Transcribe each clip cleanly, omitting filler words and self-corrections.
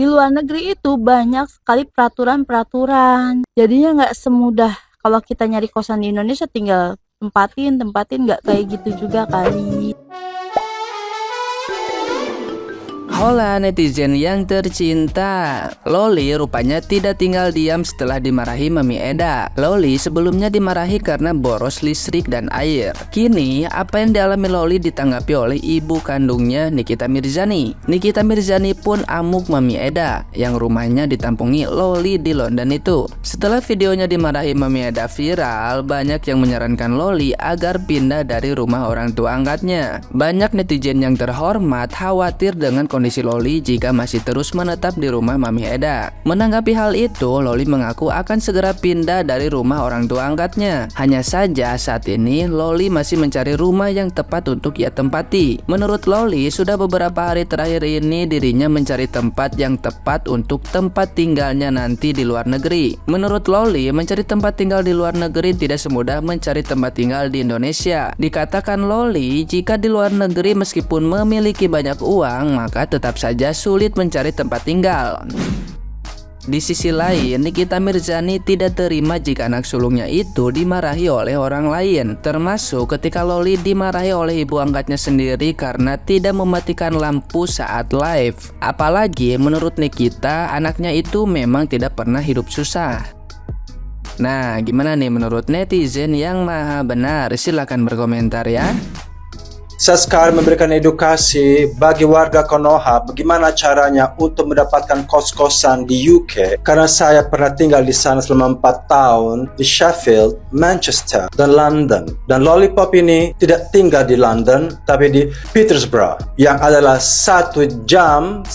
di luar negeri itu banyak sekali peraturan-peraturan. Jadinya nggak semudah kalau kita nyari kosan di Indonesia tinggal tempatin, nggak kayak gitu juga kali. Hola netizen yang tercinta, Loli rupanya tidak tinggal diam setelah dimarahi Mami Eda. Loli sebelumnya dimarahi karena boros listrik dan air. Kini apa yang dialami Loli ditanggapi oleh ibu kandungnya Nikita Mirzani. Nikita Mirzani pun amuk Mami Eda yang rumahnya ditampungi Loli di London itu. Setelah videonya dimarahi Mami Eda viral, banyak yang menyarankan Loli agar pindah dari rumah orang tua angkatnya. Banyak netizen yang terhormat khawatir dengan kondisi Loli jika masih terus menetap di rumah Mami Eda. Menanggapi hal itu, Loli mengaku akan segera pindah dari rumah orang tua angkatnya. Hanya saja saat ini Loli masih mencari rumah yang tepat untuk ia tempati. Menurut Loli, sudah beberapa hari terakhir ini dirinya mencari tempat yang tepat untuk tempat tinggalnya nanti di luar negeri. Menurut Loli, mencari tempat tinggal di luar negeri tidak semudah mencari tempat tinggal di Indonesia. Dikatakan Loli, jika di luar negeri meskipun memiliki banyak uang, maka tetap saja sulit mencari tempat tinggal. Di sisi lain, Nikita Mirzani tidak terima jika anak sulungnya itu dimarahi oleh orang lain, termasuk ketika Loli dimarahi oleh ibu angkatnya sendiri karena tidak mematikan lampu saat live. Apalagi menurut Nikita, anaknya itu memang tidak pernah hidup susah. Nah, gimana nih menurut netizen yang maha benar? Silahkan berkomentar ya. Saya sekarang memberikan edukasi bagi warga Konoha bagaimana caranya untuk mendapatkan kos-kosan di UK, karena saya pernah tinggal di sana selama 4 tahun di Sheffield, Manchester, dan London. Dan Lollipop ini tidak tinggal di London tapi di Peterborough yang adalah 1,5 jam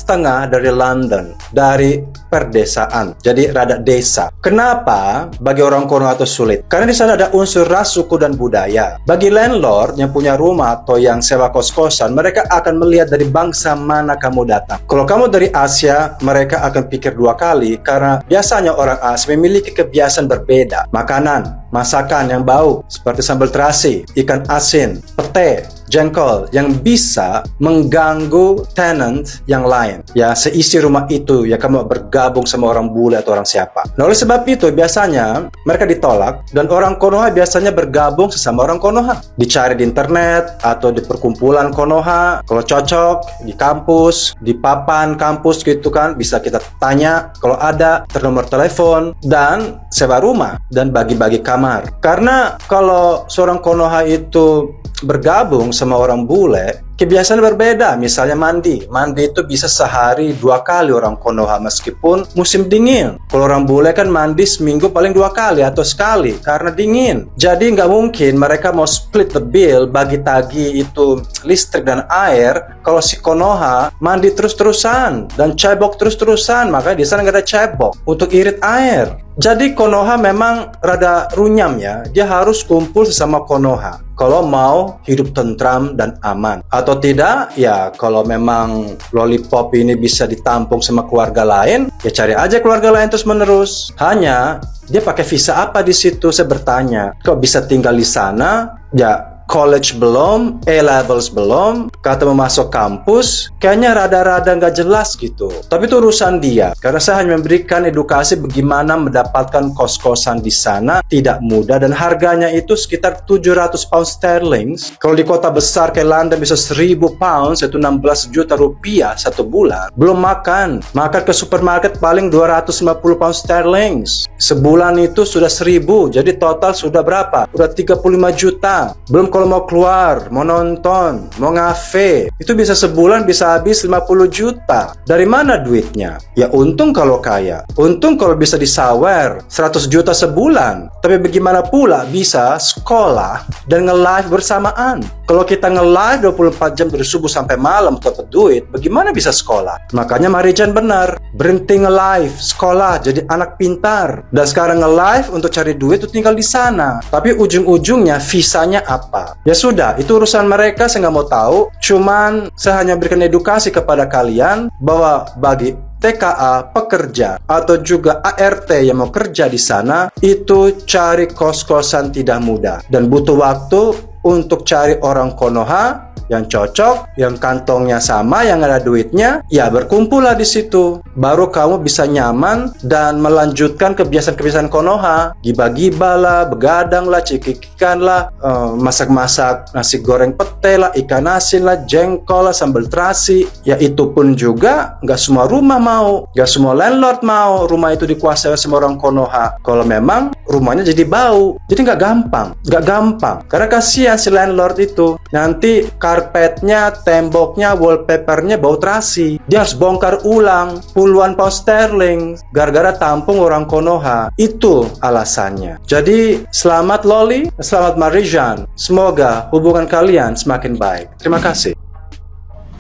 dari London, dari perdesaan, jadi rada desa. Kenapa bagi orang Konoha itu sulit? Karena di sana ada unsur ras, suku, dan budaya. Bagi landlord yang punya rumah atau yang sewa kos-kosan, mereka akan melihat dari bangsa mana kamu datang. Kalau kamu dari Asia, mereka akan pikir 2 kali karena biasanya orang Asia memiliki kebiasaan berbeda. Makanan, masakan yang bau seperti sambal terasi, ikan asin, pete, jengkol yang bisa mengganggu tenant yang lain. Ya, seisi rumah itu ya kamu bergabung sama orang bule atau orang siapa. Nah, oleh sebab itu biasanya mereka ditolak dan orang Konoha biasanya bergabung sesama orang Konoha. Dicari di internet atau di perkumpulan Konoha. Kalau cocok di kampus, di papan kampus gitu kan, bisa kita tanya kalau ada nomor telepon dan sewa rumah dan bagi-bagi kamar. Karena kalau seorang Konoha itu bergabung sama orang bule, kebiasaan berbeda. Misalnya mandi itu bisa sehari 2 kali orang Konoha meskipun musim dingin. Kalau orang bule kan mandi seminggu paling 2 kali atau sekali karena dingin. Jadi nggak mungkin mereka mau split the bill, bagi tagi itu listrik dan air kalau si Konoha mandi terus-terusan dan cebok terus-terusan. Makanya di sana nggak ada cebok untuk irit air. Jadi Konoha memang rada runyam ya. Dia harus kumpul sesama Konoha kalau mau hidup tentram dan aman. Atau tidak, ya kalau memang Lollipop ini bisa ditampung sama keluarga lain, ya cari aja keluarga lain terus menerus. Hanya dia pakai visa apa di situ? Saya bertanya. Kok bisa tinggal di sana? Ya college belum, A-levels belum, kata mau masuk kampus, kayaknya rada-rada nggak jelas gitu. Tapi itu urusan dia, karena saya hanya memberikan edukasi bagaimana mendapatkan kos-kosan di sana tidak mudah dan harganya itu sekitar 700 pound sterling. Kalau di kota besar kayak London bisa 1000 pounds, itu 16 juta rupiah 1 bulan. Belum makan ke supermarket paling 250 pound sterling. Sebulan itu sudah 1000, jadi total sudah berapa? Udah 35 juta. Belum kalau mau keluar, mau nonton, mau ngafe, itu bisa sebulan bisa habis 50 juta. Dari mana duitnya? Ya untung kalau kaya. Untung kalau bisa disawer 100 juta sebulan. Tapi bagaimana pula bisa sekolah dan nge-live bersamaan? Kalau kita nge-live 24 jam dari subuh sampai malam dapat duit, bagaimana bisa sekolah? Makanya Marijan benar, berhenti nge-live, sekolah, jadi anak pintar. Dan sekarang nge-live untuk cari duit itu tinggal di sana. Tapi ujung-ujungnya visanya apa? Ya sudah, itu urusan mereka, saya nggak mau tahu. Cuman saya hanya berikan edukasi kepada kalian bahwa bagi TKA, pekerja, atau juga ART yang mau kerja di sana, itu cari kos-kosan tidak mudah dan butuh waktu untuk cari orang Konoha yang cocok, yang kantongnya sama, yang ada duitnya, ya berkumpullah di situ. Baru kamu bisa nyaman dan melanjutkan kebiasaan-kebiasaan Konoha. Giba-giba lah, begadang lah, cikikikan lah, masak-masak nasi goreng pete lah, ikan asin lah, jengkol lah, sambal terasi. Ya itu pun juga nggak semua rumah mau, nggak semua landlord mau rumah itu dikuasai oleh semua orang Konoha. Kalau memang rumahnya jadi bau, jadi nggak gampang. Karena kasihan si landlord itu, nanti karpetnya, temboknya, wallpapernya bau terasi. Dia harus bongkar ulang puluhan pound sterling gara-gara tampung orang Konoha. Itu alasannya. Jadi selamat Loli, selamat Marijan. Semoga hubungan kalian semakin baik. Terima kasih.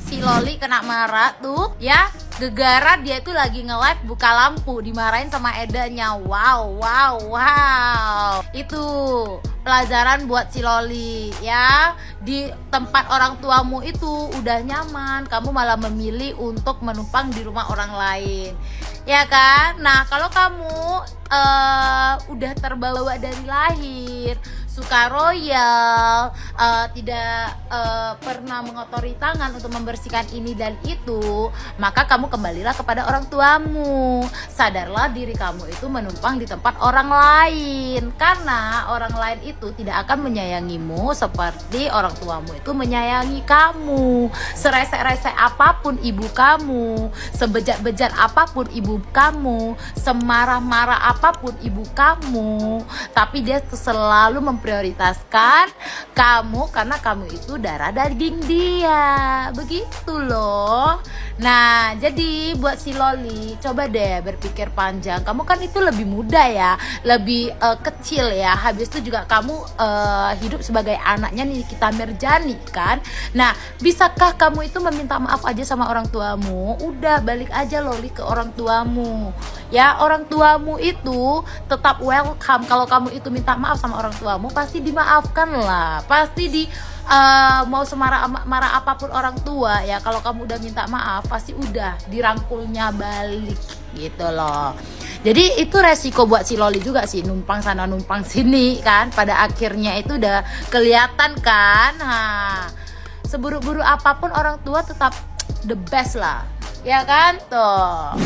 Si Loli kena marah tuh ya, gegara dia tuh lagi nge-live buka lampu, dimarahin sama Edanya. Wow. Itu pelajaran buat si Loli ya. Di tempat orang tuamu itu udah nyaman, kamu malah memilih untuk menumpang di rumah orang lain, ya kan? Nah, kalau kamu udah terbawa dari lahir, suka royal, tidak pernah mengotori tangan untuk membersihkan ini dan itu, maka kamu kembalilah kepada orang tuamu. Sadarlah diri kamu itu menumpang di tempat orang lain, karena orang lain itu tidak akan menyayangimu seperti orang tuamu itu menyayangi kamu. Seresek-resek apapun ibu kamu, sebejat-bejat apapun ibu kamu, semarah-marah apapun ibu kamu, tapi dia selalu memprioritaskan kamu karena kamu itu darah daging dia. Begitu loh. Nah, jadi buat si Loli, coba deh berpikir panjang. Kamu kan itu lebih muda ya, lebih kecil ya. Habis itu juga kamu hidup sebagai anaknya Nikita Mirzani kan. Nah, bisakah kamu itu meminta maaf aja sama orang tuamu? Udah, balik aja Loli ke orang tuamu. Ya, orang tuamu itu tetap welcome. Kalau kamu itu minta maaf sama orang tuamu, pasti dimaafkan lah. Pasti mau marah apapun orang tua ya, kalau kamu udah minta maaf pasti udah dirangkulnya balik gitu loh. Jadi itu resiko buat si Loli juga sih, numpang sana numpang sini kan, pada akhirnya itu udah kelihatan kan. Nah, seburu-buru apapun orang tua tetap the best lah, ya kan tuh.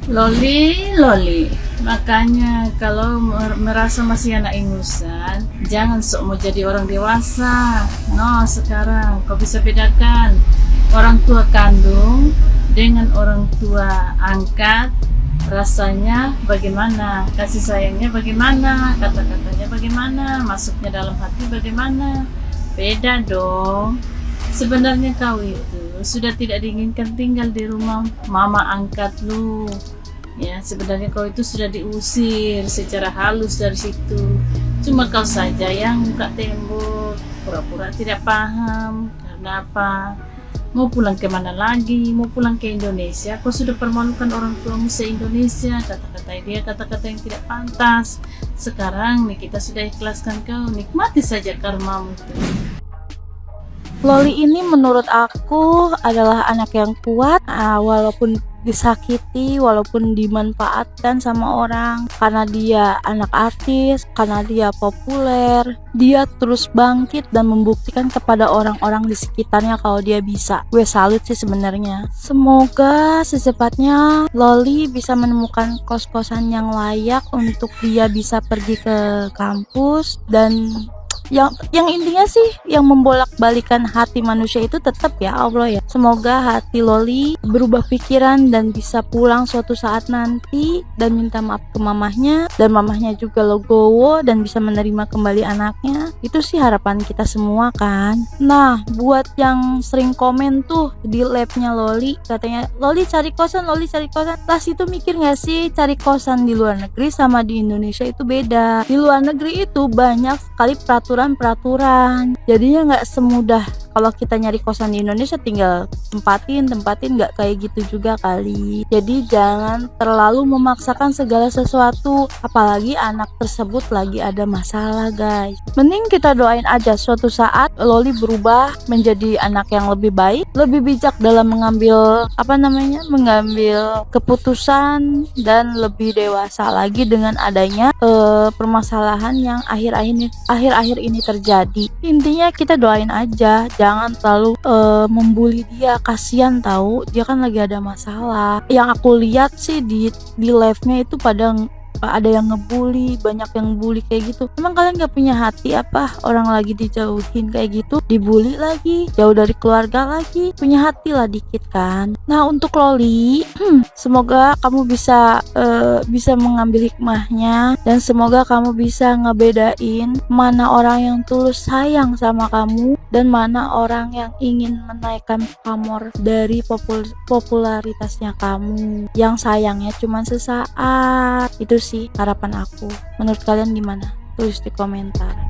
Loli, makanya kalau merasa masih anak ingusan, jangan sok mau jadi orang dewasa. No, sekarang kau bisa bedakan orang tua kandung dengan orang tua angkat. Rasanya bagaimana, kasih sayangnya bagaimana, kata-katanya bagaimana, masuknya dalam hati bagaimana. Beda dong. Sebenarnya kau itu sudah tidak diinginkan tinggal di rumah mama angkat lu. Ya, sebenarnya kau itu sudah diusir secara halus dari situ. Cuma kau saja yang buka tembok, pura-pura tidak paham. Karena apa? Mau pulang kemana lagi? Mau pulang ke Indonesia? Kau sudah permalukan orang tuamu se-Indonesia. Kata-kata dia kata-kata yang tidak pantas. Sekarang nih kita sudah ikhlaskan kau. Nikmati saja karmamu itu. Loli ini menurut aku adalah anak yang kuat, walaupun disakiti, walaupun dimanfaatkan sama orang. Karena dia anak artis, karena dia populer, dia terus bangkit dan membuktikan kepada orang-orang di sekitarnya kalau dia bisa. Gue salut sih sebenarnya. Semoga secepatnya Loli bisa menemukan kos-kosan yang layak untuk dia bisa pergi ke kampus, dan yang intinya sih yang membolak-balikan hati manusia itu tetap ya Allah ya. Semoga hati Loli berubah pikiran dan bisa pulang suatu saat nanti dan minta maaf ke mamahnya, dan mamahnya juga legowo dan bisa menerima kembali anaknya. Itu sih harapan kita semua kan. Nah, buat yang sering komen tuh di labnya Loli, katanya Loli cari kosan. Lah, itu mikir gak sih cari kosan di luar negeri sama di Indonesia itu beda. Di luar negeri itu banyak sekali peraturan, jadinya nggak semudah kalau kita nyari kosan di Indonesia tinggal tempatin nggak kayak gitu juga kali. Jadi jangan terlalu memaksakan segala sesuatu, apalagi anak tersebut lagi ada masalah guys. Mending kita doain aja suatu saat Loli berubah menjadi anak yang lebih baik, lebih bijak dalam mengambil mengambil keputusan, dan lebih dewasa lagi dengan adanya permasalahan yang akhir-akhir ini terjadi. Intinya kita doain aja, jangan terlalu membuli dia, kasihan tahu, dia kan lagi ada masalah. Yang aku lihat sih di live-nya itu pada ada yang ngebully, banyak yang bully kayak gitu. Emang kalian gak punya hati apa? Orang lagi dijauhin kayak gitu, dibully lagi, jauh dari keluarga lagi, punya hati lah dikit kan. Nah untuk Loli, semoga kamu bisa mengambil hikmahnya, dan semoga kamu bisa ngebedain mana orang yang tulus sayang sama kamu dan mana orang yang ingin menaikkan pamor dari popularitasnya kamu, yang sayangnya cuma sesaat. Itu sih harapan aku. Menurut kalian gimana? Tulis di komentar.